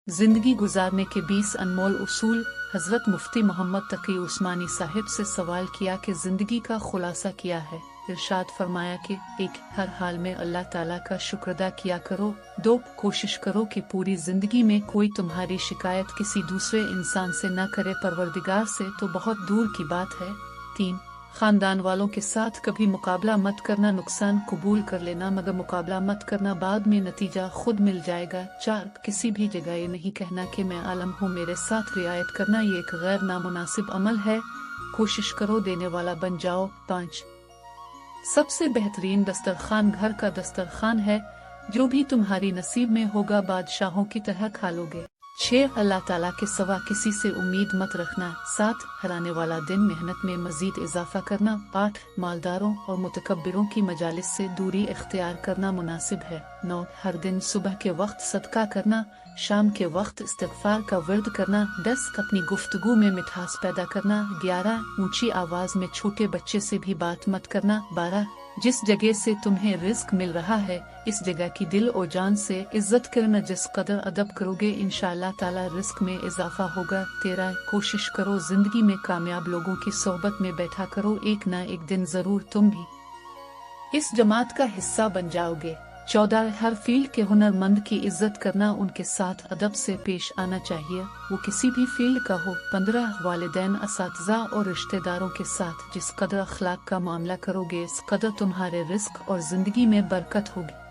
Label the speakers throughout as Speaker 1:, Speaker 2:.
Speaker 1: जिंदगी गुजारने के 20 अनमोल उसूल। हजरत मुफ्ती मोहम्मद तकी उस्मानी साहिब से सवाल किया कि जिंदगी का खुलासा क्या है। इरशाद फरमाया कि एक, हर हाल में अल्लाह ताला का शुक्र अदा किया करो। 2, कोशिश करो कि पूरी जिंदगी में कोई तुम्हारी शिकायत किसी दूसरे इंसान से न करे, परवरदिगार से तो बहुत दूर की बात है। 3, खानदान वालों के साथ कभी मुकाबला मत करना, नुकसान कबूल कर लेना मगर मुकाबला मत करना, बाद में नतीजा खुद मिल जाएगा। 4, किसी भी जगह ये नहीं कहना कि मैं आलम हूँ, मेरे साथ रियायत करना ये एक गैर नामुनासिब अमल है, कोशिश करो देने वाला बन जाओ। 5, सबसे बेहतरीन दस्तरखान घर का दस्तरखान है, जो भी तुम्हारी नसीब में होगा बादशाहों की तरह खा लोगे। 6, अल्लाह ताला के सिवा किसी से उम्मीद मत रखना। 7, हराने वाला दिन मेहनत में मजीद इजाफा करना। 8, मालदारों और मुतकब्बिरों की मजालिस से दूरी इख्तियार करना मुनासिब है। 9, हर दिन सुबह के वक्त सदका करना, शाम के वक्त इस्तिग़फ़ार का विर्द करना। 10, अपनी गुफ्तगू में मिठास पैदा करना। 11, ऊंची आवाज में छोटे बच्चे से भी बात मत करना। 12, जिस जगह से तुम्हें रिस्क मिल रहा है इस जगह की दिल और जान से इज्जत करना, जिस कदर अदब करोगे इंशाअल्लाह ताला रिस्क में इजाफा होगा। 13, कोशिश करो जिंदगी में कामयाब लोगों की सोहबत में बैठा करो, एक ना एक दिन जरूर तुम भी इस जमात का हिस्सा बन जाओगे। 14, हर फील्ड के हुनरमंद की इज्जत करना, उनके साथ अदब से पेश आना चाहिए, वो किसी भी फील्ड का हो। 15, वालिदैन, असातिज़ा और रिश्तेदारों के साथ जिस कदर अखलाक का मामला करोगे इस कदर तुम्हारे रिस्क और जिंदगी में बरकत होगी।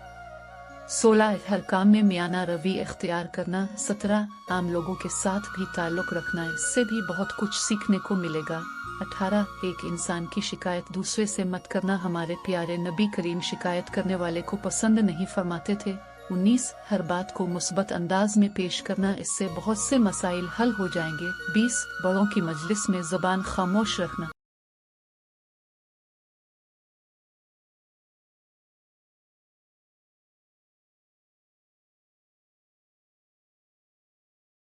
Speaker 1: 16, हर काम में मियाना रवि इख्तियार करना। 17, आम लोगों के साथ भी ताल्लुक रखना, इससे भी बहुत कुछ सीखने को मिलेगा। 18, एक इंसान की शिकायत दूसरे से मत करना, हमारे प्यारे नबी करीम शिकायत करने वाले को पसंद नहीं फरमाते थे। 19, हर बात को मुस्बत अंदाज में पेश करना, इससे बहुत से मसाइल हल हो जाएंगे। 20, बड़ों की मजलिस में ज़बान खामोश रखना,